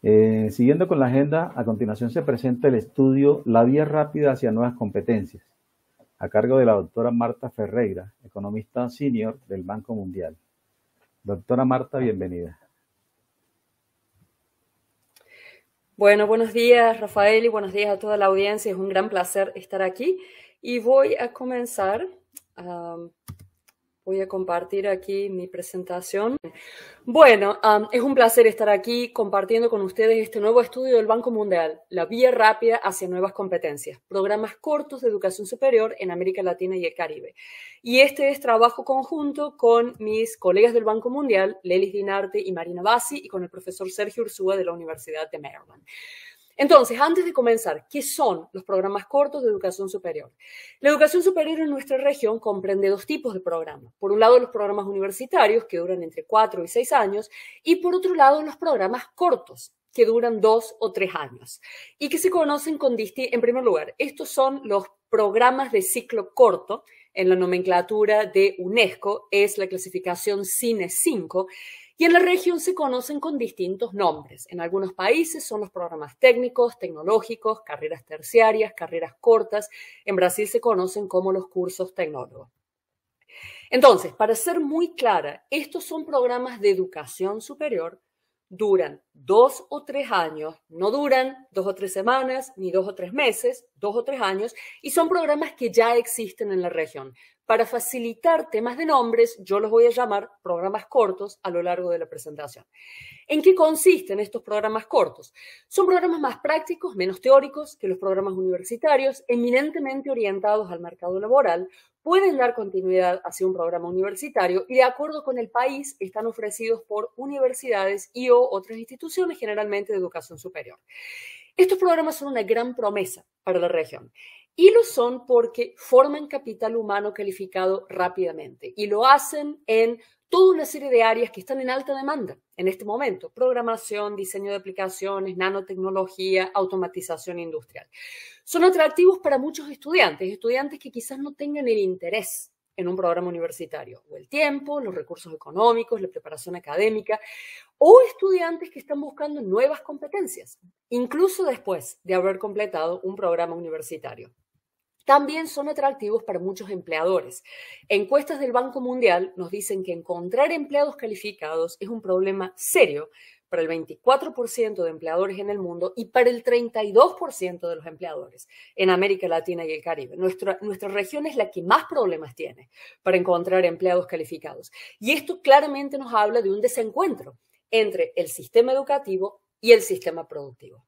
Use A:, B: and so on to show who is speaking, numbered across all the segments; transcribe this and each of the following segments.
A: Siguiendo con la agenda, a continuación se presenta el estudio La vía rápida hacia nuevas competencias, a cargo de la doctora Marta Ferreira, economista senior del Banco Mundial. Doctora Marta, bienvenida.
B: Bueno, buenos días, Rafael, y buenos días a toda la audiencia. Es un gran placer estar aquí y voy a comenzar. Voy a compartir aquí mi presentación. Bueno, es un placer estar aquí compartiendo con ustedes este nuevo estudio del Banco Mundial, La vía rápida hacia nuevas competencias, programas cortos de educación superior en América Latina y el Caribe. Y este es trabajo conjunto con mis colegas del Banco Mundial, Lelis Dinarte y Marina Bassi, y con el profesor Sergio Ursúa de la Universidad de Maryland. Entonces, antes de comenzar, ¿qué son los programas cortos de educación superior? La educación superior en nuestra región comprende dos tipos de programas. Por un lado, los programas universitarios, que duran entre 4 y 6 años, y por otro lado, los programas cortos, que duran 2 o 3 años, y que se conocen con en primer lugar, estos son los programas de ciclo corto. En la nomenclatura de UNESCO es la clasificación CINE 5, y en la región se conocen con distintos nombres. En algunos países son los programas técnicos, tecnológicos, carreras terciarias, carreras cortas. En Brasil se conocen como los cursos tecnólogos. Entonces, para ser muy clara, estos son programas de educación superior, duran 2 o 3 años, no duran 2 o 3 semanas, ni 2 o 3 meses, 2 o 3 años, y son programas que ya existen en la región. Para facilitar temas de nombres, yo los voy a llamar programas cortos a lo largo de la presentación. ¿En qué consisten estos programas cortos? Son programas más prácticos, menos teóricos que los programas universitarios, eminentemente orientados al mercado laboral, pueden dar continuidad hacia un programa universitario y de acuerdo con el país están ofrecidos por universidades y o otras instituciones, generalmente de educación superior. Estos programas son una gran promesa para la región. Y lo son porque forman capital humano calificado rápidamente y lo hacen en toda una serie de áreas que están en alta demanda en este momento: programación, diseño de aplicaciones, nanotecnología, automatización industrial. Son atractivos para muchos estudiantes que quizás no tengan el interés en un programa universitario, o el tiempo, los recursos económicos, la preparación académica, o estudiantes que están buscando nuevas competencias, incluso después de haber completado un programa universitario. También son atractivos para muchos empleadores. Encuestas del Banco Mundial nos dicen que encontrar empleados calificados es un problema serio para el 24% de empleadores en el mundo y para el 32% de los empleadores en América Latina y el Caribe. Nuestra región es la que más problemas tiene para encontrar empleados calificados. Y esto claramente nos habla de un desencuentro entre el sistema educativo y el sistema productivo.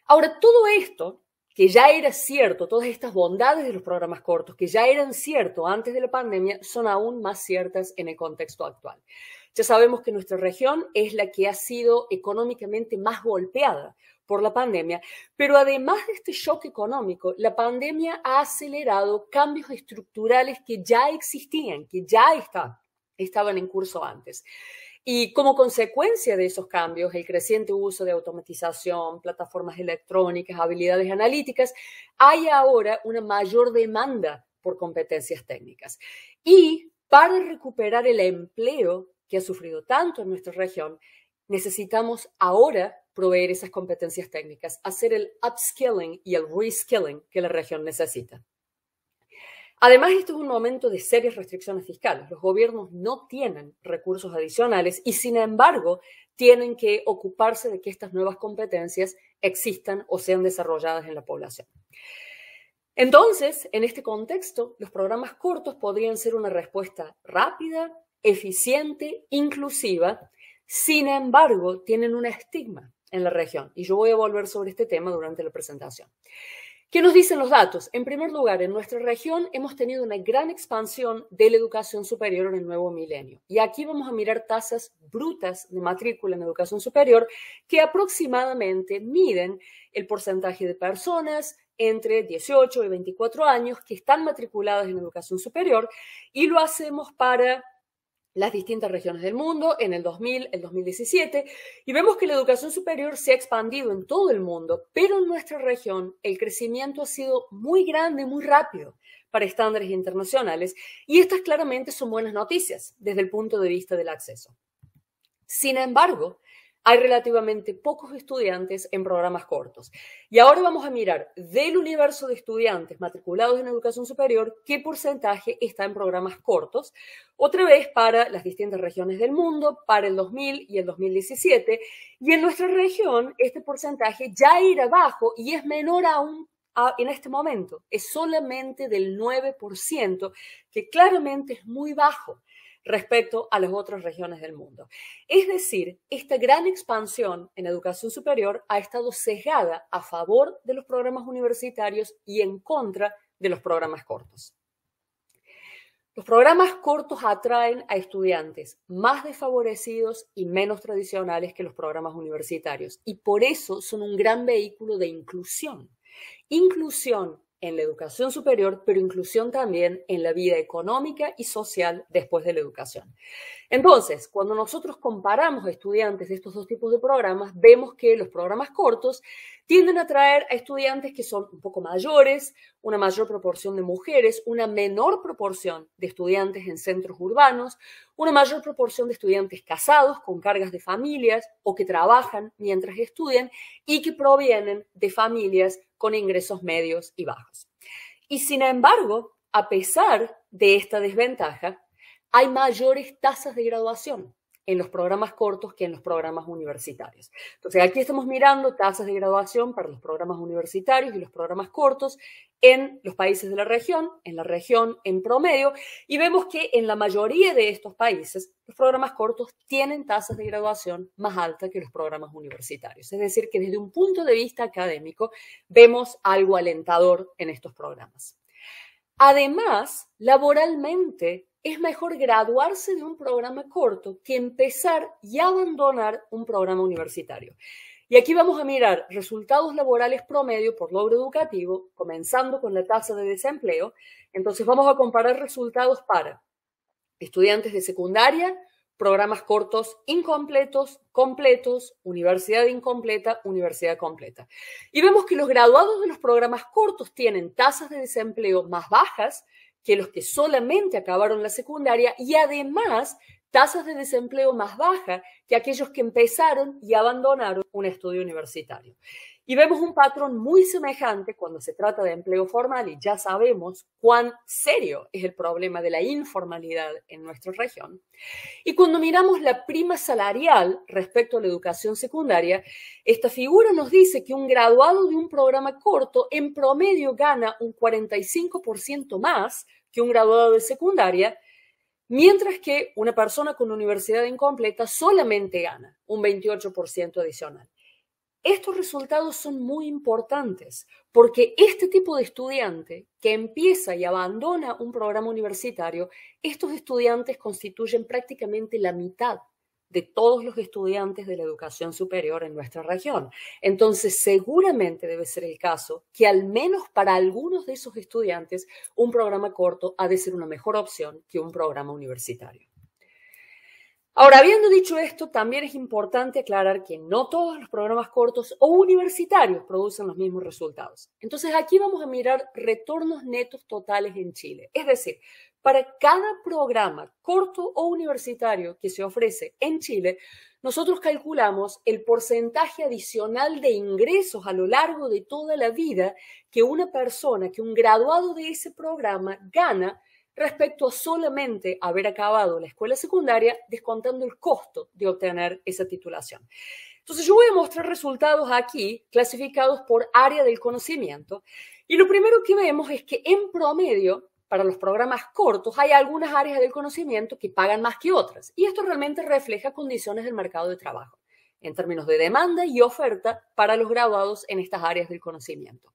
B: Ahora, todo esto que ya era cierto, todas estas bondades de los programas cortos, que ya eran cierto antes de la pandemia, son aún más ciertas en el contexto actual. Ya sabemos que nuestra región es la que ha sido económicamente más golpeada por la pandemia, pero además de este shock económico, la pandemia ha acelerado cambios estructurales que ya existían, que ya estaban en curso antes. Y como consecuencia de esos cambios, el creciente uso de automatización, plataformas electrónicas, habilidades analíticas, hay ahora una mayor demanda por competencias técnicas. Y para recuperar el empleo que ha sufrido tanto en nuestra región, necesitamos ahora proveer esas competencias técnicas, hacer el upskilling y el reskilling que la región necesita. Además, esto es un momento de serias restricciones fiscales. Los gobiernos no tienen recursos adicionales y, sin embargo, tienen que ocuparse de que estas nuevas competencias existan o sean desarrolladas en la población. Entonces, en este contexto, los programas cortos podrían ser una respuesta rápida, eficiente, inclusiva. Sin embargo, tienen un estigma en la región y yo voy a volver sobre este tema durante la presentación. ¿Qué nos dicen los datos? En primer lugar, en nuestra región hemos tenido una gran expansión de la educación superior en el nuevo milenio. Y aquí vamos a mirar tasas brutas de matrícula en educación superior que aproximadamente miden el porcentaje de personas entre 18 y 24 años que están matriculadas en educación superior, y lo hacemos para las distintas regiones del mundo en el 2000, el 2017, y vemos que la educación superior se ha expandido en todo el mundo, pero en nuestra región el crecimiento ha sido muy grande, muy rápido para estándares internacionales, y estas claramente son buenas noticias desde el punto de vista del acceso. Sin embargo, hay relativamente pocos estudiantes en programas cortos. Y ahora vamos a mirar del universo de estudiantes matriculados en educación superior, qué porcentaje está en programas cortos, otra vez para las distintas regiones del mundo, para el 2000 y el 2017. Y en nuestra región, este porcentaje ya irá bajo y es menor aún en este momento. Es solamente del 9%, que claramente es muy bajo respecto a las otras regiones del mundo. Es decir, esta gran expansión en educación superior ha estado sesgada a favor de los programas universitarios y en contra de los programas cortos. Los programas cortos atraen a estudiantes más desfavorecidos y menos tradicionales que los programas universitarios y por eso son un gran vehículo de inclusión. Inclusión en la educación superior, pero inclusión también en la vida económica y social después de la educación. Entonces, cuando nosotros comparamos a estudiantes de estos dos tipos de programas, vemos que los programas cortos tienden a atraer a estudiantes que son un poco mayores, una mayor proporción de mujeres, una menor proporción de estudiantes en centros urbanos, una mayor proporción de estudiantes casados con cargas de familias o que trabajan mientras estudian y que provienen de familias con ingresos medios y bajos. Y sin embargo, a pesar de esta desventaja, hay mayores tasas de graduación en los programas cortos que en los programas universitarios. Entonces, aquí estamos mirando tasas de graduación para los programas universitarios y los programas cortos en los países de la región en promedio, y vemos que en la mayoría de estos países los programas cortos tienen tasas de graduación más altas que los programas universitarios. Es decir, que desde un punto de vista académico vemos algo alentador en estos programas. Además, laboralmente, es mejor graduarse de un programa corto que empezar y abandonar un programa universitario. Y aquí vamos a mirar resultados laborales promedio por logro educativo, comenzando con la tasa de desempleo. Entonces vamos a comparar resultados para estudiantes de secundaria, programas cortos incompletos, completos, universidad incompleta, universidad completa. Y vemos que los graduados de los programas cortos tienen tasas de desempleo más bajas que los que solamente acabaron la secundaria y además tasas de desempleo más bajas que aquellos que empezaron y abandonaron un estudio universitario. Y vemos un patrón muy semejante cuando se trata de empleo formal y ya sabemos cuán serio es el problema de la informalidad en nuestra región. Y cuando miramos la prima salarial respecto a la educación secundaria, esta figura nos dice que un graduado de un programa corto en promedio gana un 45% más que un graduado de secundaria, mientras que una persona con universidad incompleta solamente gana un 28% adicional. Estos resultados son muy importantes porque este tipo de estudiante que empieza y abandona un programa universitario, estos estudiantes constituyen prácticamente la mitad de todos los estudiantes de la educación superior en nuestra región. Entonces, seguramente debe ser el caso que al menos para algunos de esos estudiantes, un programa corto ha de ser una mejor opción que un programa universitario. Ahora, habiendo dicho esto, también es importante aclarar que no todos los programas cortos o universitarios producen los mismos resultados. Entonces, aquí vamos a mirar retornos netos totales en Chile. Es decir, para cada programa corto o universitario que se ofrece en Chile, nosotros calculamos el porcentaje adicional de ingresos a lo largo de toda la vida que una persona, que un graduado de ese programa gana respecto a solamente haber acabado la escuela secundaria, descontando el costo de obtener esa titulación. Entonces, yo voy a mostrar resultados aquí clasificados por área del conocimiento. Y lo primero que vemos es que en promedio, para los programas cortos, hay algunas áreas del conocimiento que pagan más que otras. Y esto realmente refleja condiciones del mercado de trabajo, en términos de demanda y oferta para los graduados en estas áreas del conocimiento.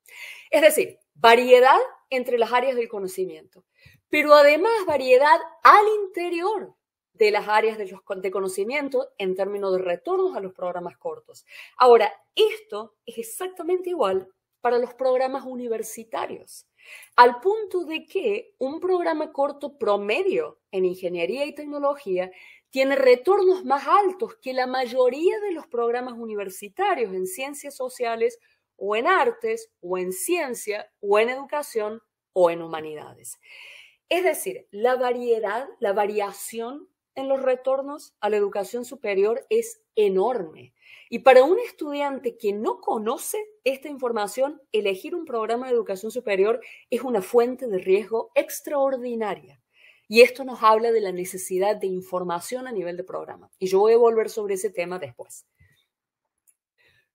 B: Es decir, variedad entre las áreas del conocimiento, pero además variedad al interior de las áreas de conocimiento en términos de retornos a los programas cortos. Ahora, esto es exactamente igual para los programas universitarios, al punto de que un programa corto promedio en ingeniería y tecnología tiene retornos más altos que la mayoría de los programas universitarios en ciencias sociales o en artes o en ciencia o en educación o en humanidades. Es decir, la variación en los retornos a la educación superior es enorme. Y para un estudiante que no conoce esta información, elegir un programa de educación superior es una fuente de riesgo extraordinaria. Y esto nos habla de la necesidad de información a nivel de programa. Y yo voy a volver sobre ese tema después.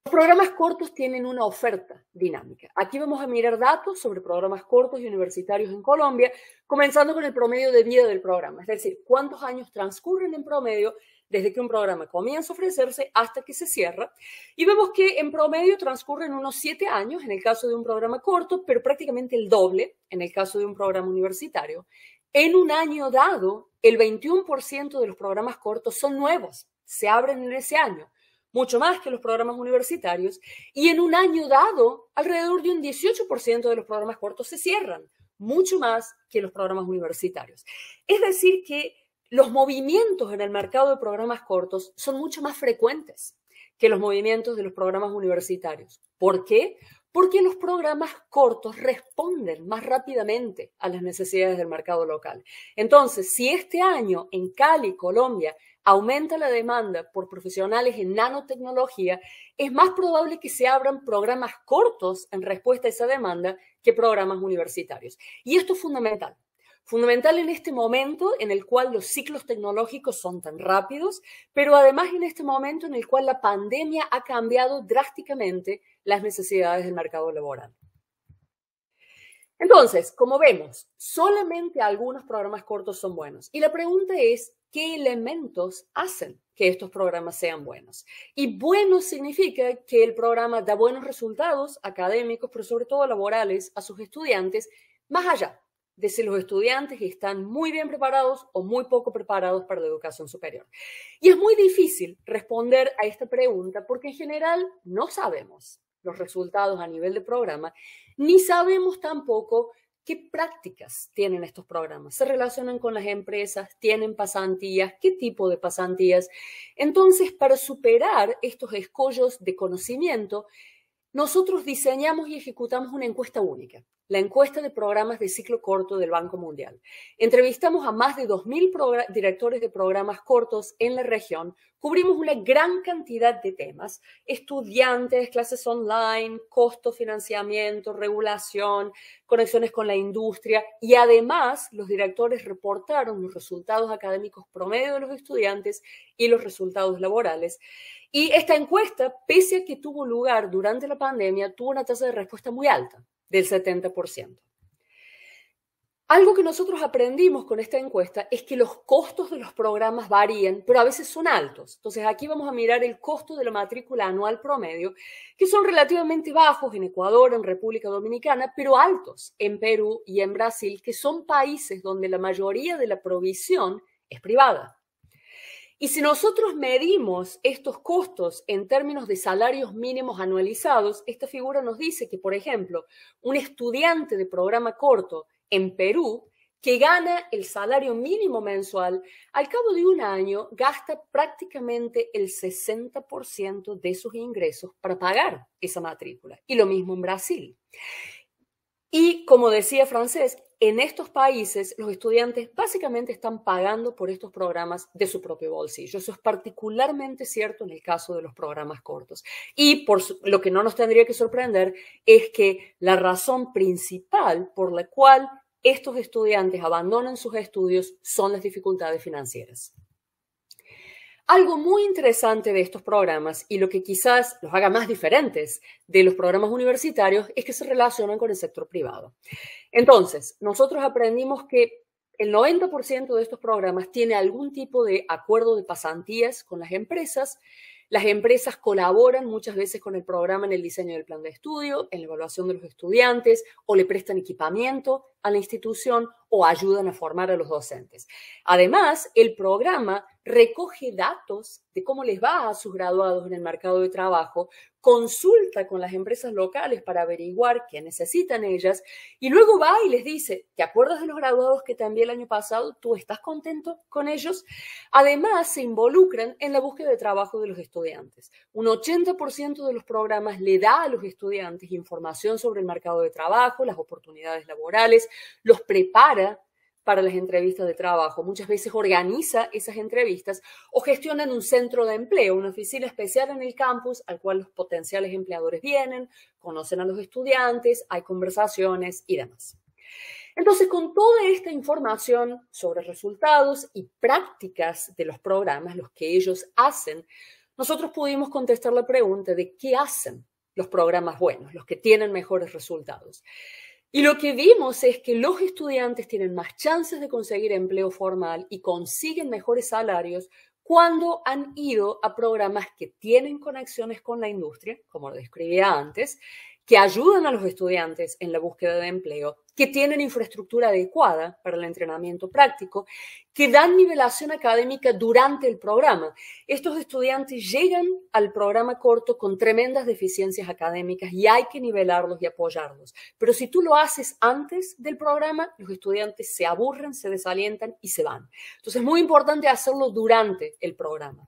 B: Los programas cortos tienen una oferta dinámica. Aquí vamos a mirar datos sobre programas cortos y universitarios en Colombia, comenzando con el promedio de vida del programa, es decir, cuántos años transcurren en promedio desde que un programa comienza a ofrecerse hasta que se cierra. Y vemos que en promedio transcurren unos 7 años en el caso de un programa corto, pero prácticamente el doble en el caso de un programa universitario. En un año dado, el 21% de los programas cortos son nuevos, se abren en ese año, mucho más que los programas universitarios, y en un año dado, alrededor de un 18% de los programas cortos se cierran, mucho más que los programas universitarios. Es decir, que los movimientos en el mercado de programas cortos son mucho más frecuentes que los movimientos de los programas universitarios. ¿Por qué? Porque los programas cortos responden más rápidamente a las necesidades del mercado local. Entonces, si este año en Cali, Colombia, aumenta la demanda por profesionales en nanotecnología, es más probable que se abran programas cortos en respuesta a esa demanda que programas universitarios. Y esto es fundamental. Fundamental en este momento en el cual los ciclos tecnológicos son tan rápidos, pero además en este momento en el cual la pandemia ha cambiado drásticamente las necesidades del mercado laboral. Entonces, como vemos, solamente algunos programas cortos son buenos. Y la pregunta es, ¿qué elementos hacen que estos programas sean buenos? Y bueno significa que el programa da buenos resultados académicos, pero sobre todo laborales, a sus estudiantes, más allá de si los estudiantes están muy bien preparados o muy poco preparados para la educación superior. Y es muy difícil responder a esta pregunta porque en general no sabemos los resultados a nivel de programa, ni sabemos tampoco qué prácticas tienen estos programas. ¿Se relacionan con las empresas? ¿Tienen pasantías? ¿Qué tipo de pasantías? Entonces, para superar estos escollos de conocimiento, nosotros diseñamos y ejecutamos una encuesta única, la encuesta de programas de ciclo corto del Banco Mundial. Entrevistamos a más de 2.000 directores de programas cortos en la región, cubrimos una gran cantidad de temas, estudiantes, clases online, costo, financiamiento, regulación, conexiones con la industria y además los directores reportaron los resultados académicos promedio de los estudiantes y los resultados laborales. Y esta encuesta, pese a que tuvo lugar durante la pandemia, tuvo una tasa de respuesta muy alta, del 70%. Algo que nosotros aprendimos con esta encuesta es que los costos de los programas varían, pero a veces son altos. Entonces aquí vamos a mirar el costo de la matrícula anual promedio, que son relativamente bajos en Ecuador, en República Dominicana, pero altos en Perú y en Brasil, que son países donde la mayoría de la provisión es privada. Y si nosotros medimos estos costos en términos de salarios mínimos anualizados, esta figura nos dice que, por ejemplo, un estudiante de programa corto en Perú que gana el salario mínimo mensual, al cabo de un año gasta prácticamente el 60% de sus ingresos para pagar esa matrícula. Y lo mismo en Brasil. Y como decía Francés, en estos países los estudiantes básicamente están pagando por estos programas de su propio bolsillo. Eso es particularmente cierto en el caso de los programas cortos. Y por lo que no nos tendría que sorprender es que la razón principal por la cual estos estudiantes abandonan sus estudios son las dificultades financieras. Algo muy interesante de estos programas y lo que quizás los haga más diferentes de los programas universitarios es que se relacionan con el sector privado. Entonces, nosotros aprendimos que el 90% de estos programas tiene algún tipo de acuerdo de pasantías con las empresas. Las empresas colaboran muchas veces con el programa en el diseño del plan de estudio, en la evaluación de los estudiantes, o le prestan equipamiento a la institución o ayudan a formar a los docentes. Además, el programa recoge datos de cómo les va a sus graduados en el mercado de trabajo, consulta con las empresas locales para averiguar qué necesitan ellas y luego va y les dice, ¿te acuerdas de los graduados que te envié el año pasado? ¿Tú estás contento con ellos? Además, se involucran en la búsqueda de trabajo de los estudiantes. Un 80% de los programas le da a los estudiantes información sobre el mercado de trabajo, las oportunidades laborales, los prepara para las entrevistas de trabajo. Muchas veces organiza esas entrevistas o gestiona en un centro de empleo, una oficina especial en el campus al cual los potenciales empleadores vienen, conocen a los estudiantes, hay conversaciones y demás. Entonces, con toda esta información sobre resultados y prácticas de los programas, los que ellos hacen, nosotros pudimos contestar la pregunta de qué hacen los programas buenos, los que tienen mejores resultados. Y lo que vimos es que los estudiantes tienen más chances de conseguir empleo formal y consiguen mejores salarios cuando han ido a programas que tienen conexiones con la industria, como lo describía antes, que ayudan a los estudiantes en la búsqueda de empleo, que tienen infraestructura adecuada para el entrenamiento práctico, que dan nivelación académica durante el programa. Estos estudiantes llegan al programa corto con tremendas deficiencias académicas y hay que nivelarlos y apoyarlos. Pero si tú lo haces antes del programa, los estudiantes se aburren, se desalientan y se van. Entonces es muy importante hacerlo durante el programa,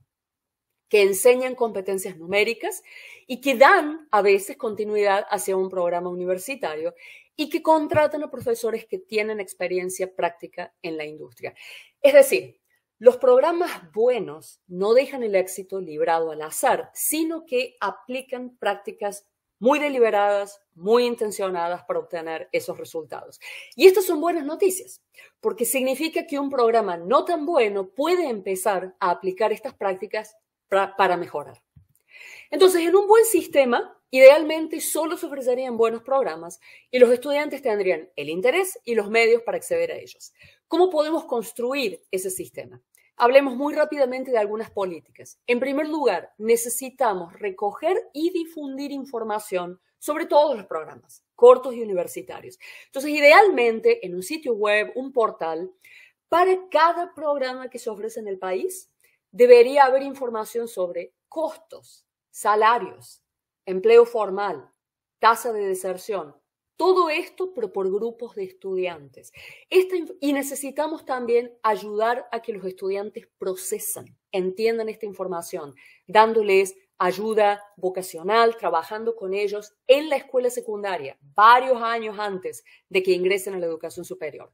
B: que enseñan competencias numéricas y que dan a veces continuidad hacia un programa universitario y que contratan a profesores que tienen experiencia práctica en la industria. Es decir, los programas buenos no dejan el éxito librado al azar, sino que aplican prácticas muy deliberadas, muy intencionadas para obtener esos resultados. Y estas son buenas noticias, porque significa que un programa no tan bueno puede empezar a aplicar estas prácticas para mejorar. Entonces, en un buen sistema, idealmente solo se ofrecerían buenos programas y los estudiantes tendrían el interés y los medios para acceder a ellos. ¿Cómo podemos construir ese sistema? Hablemos muy rápidamente de algunas políticas. En primer lugar, necesitamos recoger y difundir información sobre todos los programas, cortos y universitarios. Entonces, idealmente, en un sitio web, un portal, para cada programa que se ofrece en el país, debería haber información sobre costos, salarios, empleo formal, tasa de deserción, todo esto, pero por grupos de estudiantes. Y necesitamos también ayudar a que los estudiantes procesan, entiendan esta información, dándoles ayuda vocacional, trabajando con ellos en la escuela secundaria, varios años antes de que ingresen a la educación superior.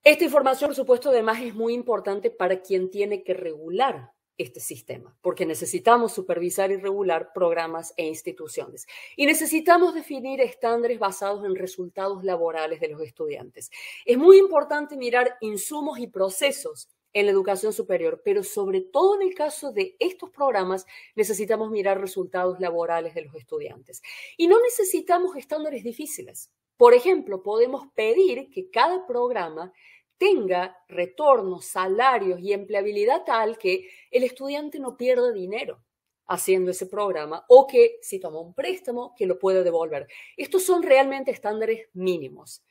B: Esta información, por supuesto, además es muy importante para quien tiene que regular este sistema, porque necesitamos supervisar y regular programas e instituciones. Y necesitamos definir estándares basados en resultados laborales de los estudiantes. Es muy importante mirar insumos y procesos en la educación superior, pero sobre todo en el caso de estos programas necesitamos mirar resultados laborales de los estudiantes. Y no necesitamos estándares difíciles. Por ejemplo, podemos pedir que cada programa tenga retornos, salarios y empleabilidad tal que el estudiante no pierda dinero haciendo ese programa o que si toma un préstamo que lo pueda devolver. Estos son realmente estándares mínimos.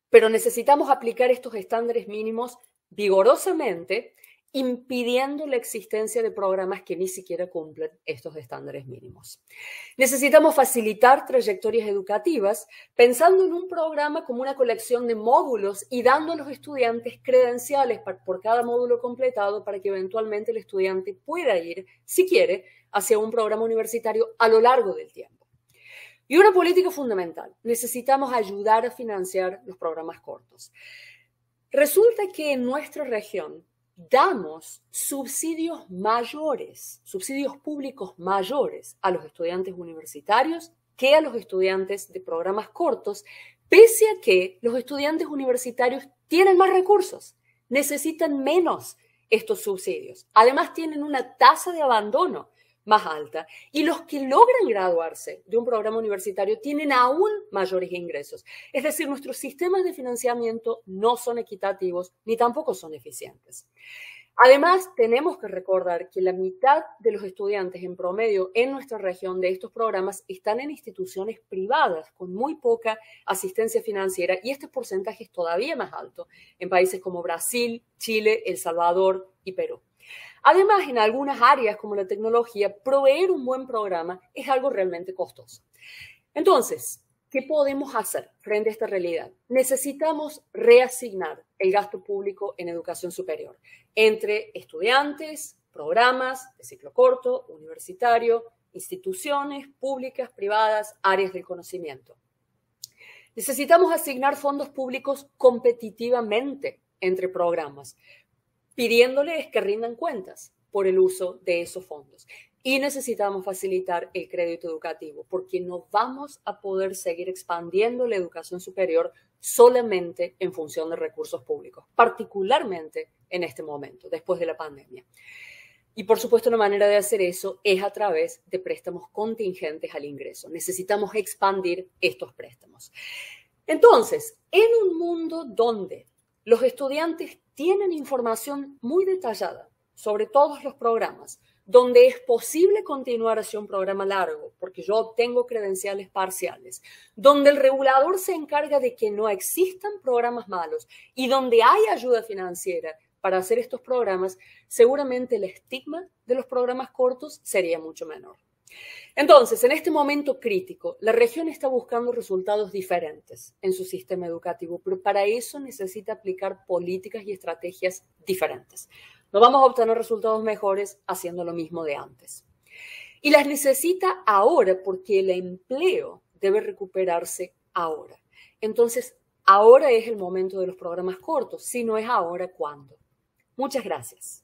B: Pero necesitamos aplicar estos estándares mínimos vigorosamente, impidiendo la existencia de programas que ni siquiera cumplen estos estándares mínimos. Necesitamos facilitar trayectorias educativas pensando en un programa como una colección de módulos y dando a los estudiantes credenciales por cada módulo completado para que eventualmente el estudiante pueda ir, si quiere, hacia un programa universitario a lo largo del tiempo. Y una política fundamental, necesitamos ayudar a financiar los programas cortos. Resulta que en nuestra región damos subsidios mayores, subsidios públicos mayores a los estudiantes universitarios que a los estudiantes de programas cortos, pese a que los estudiantes universitarios tienen más recursos, necesitan menos estos subsidios. Además, tienen una tasa de abandono más alta y los que logran graduarse de un programa universitario tienen aún mayores ingresos. Es decir, nuestros sistemas de financiamiento no son equitativos ni tampoco son eficientes. Además, tenemos que recordar que la mitad de los estudiantes en promedio en nuestra región de estos programas están en instituciones privadas con muy poca asistencia financiera y este porcentaje es todavía más alto en países como Brasil, Chile, El Salvador y Perú. Además, en algunas áreas como la tecnología, proveer un buen programa es algo realmente costoso. Entonces, ¿qué podemos hacer frente a esta realidad? Necesitamos reasignar el gasto público en educación superior entre estudiantes, programas de ciclo corto, universitario, instituciones públicas, privadas, áreas del conocimiento. Necesitamos asignar fondos públicos competitivamente entre programas, pidiéndoles que rindan cuentas por el uso de esos fondos. Y necesitamos facilitar el crédito educativo, porque no vamos a poder seguir expandiendo la educación superior solamente en función de recursos públicos, particularmente en este momento, después de la pandemia. Y por supuesto, una manera de hacer eso es a través de préstamos contingentes al ingreso. Necesitamos expandir estos préstamos. Entonces, en un mundo donde los estudiantes tienen información muy detallada sobre todos los programas, donde es posible continuar hacia un programa largo, porque yo obtengo credenciales parciales, donde el regulador se encarga de que no existan programas malos y donde hay ayuda financiera para hacer estos programas, seguramente el estigma de los programas cortos sería mucho menor. Entonces, en este momento crítico, la región está buscando resultados diferentes en su sistema educativo, pero para eso necesita aplicar políticas y estrategias diferentes. No vamos a obtener resultados mejores haciendo lo mismo de antes. Y las necesita ahora porque el empleo debe recuperarse ahora. Entonces, ahora es el momento de los programas cortos. Si no es ahora, ¿cuándo? Muchas gracias.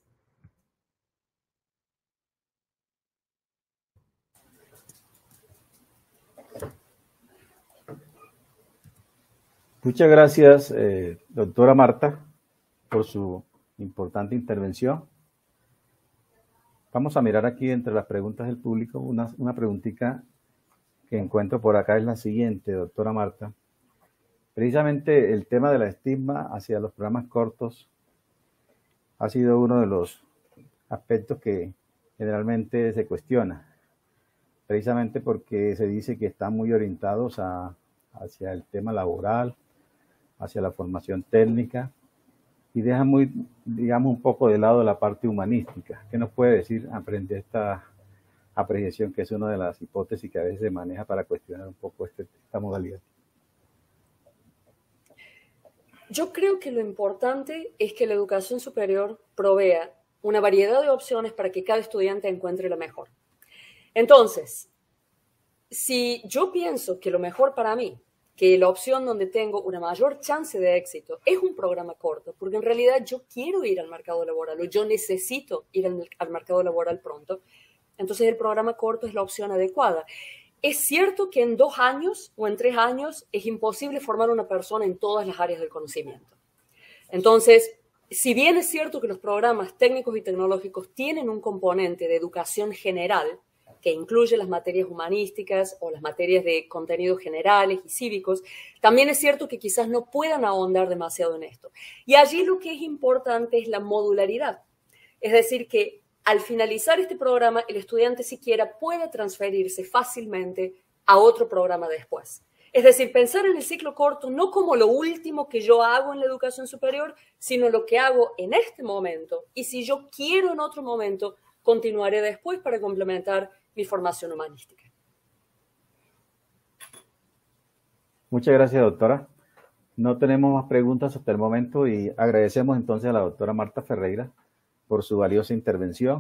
A: Muchas gracias, doctora Marta, por su importante intervención. Vamos a mirar aquí entre las preguntas del público. Una preguntita que encuentro por acá es la siguiente, doctora Marta. Precisamente el tema de la estigma hacia los programas cortos ha sido uno de los aspectos que generalmente se cuestiona, precisamente porque se dice que están muy orientados hacia el tema laboral, hacia la formación técnica, y deja muy, digamos, un poco de lado la parte humanística. ¿Qué nos puede decir frente a esta apreciación, que es una de las hipótesis que a veces se maneja para cuestionar un poco esta modalidad?
B: Yo creo que lo importante es que la educación superior provea una variedad de opciones para que cada estudiante encuentre la mejor. Entonces, si yo pienso que lo mejor para mí, que la opción donde tengo una mayor chance de éxito es un programa corto, porque en realidad yo quiero ir al mercado laboral o yo necesito ir al mercado laboral pronto, entonces el programa corto es la opción adecuada. Es cierto que en 2 años o en 3 años es imposible formar una persona en todas las áreas del conocimiento. Entonces, si bien es cierto que los programas técnicos y tecnológicos tienen un componente de educación general, que incluye las materias humanísticas o las materias de contenidos generales y cívicos, también es cierto que quizás no puedan ahondar demasiado en esto. Y allí lo que es importante es la modularidad. Es decir, que al finalizar este programa, el estudiante siquiera pueda transferirse fácilmente a otro programa después. Es decir, pensar en el ciclo corto no como lo último que yo hago en la educación superior, sino lo que hago en este momento. Y si yo quiero en otro momento, continuaré después para complementar mi formación humanística.
A: Muchas gracias, doctora. No tenemos más preguntas hasta el momento y agradecemos entonces a la doctora Marta Ferreira por su valiosa intervención.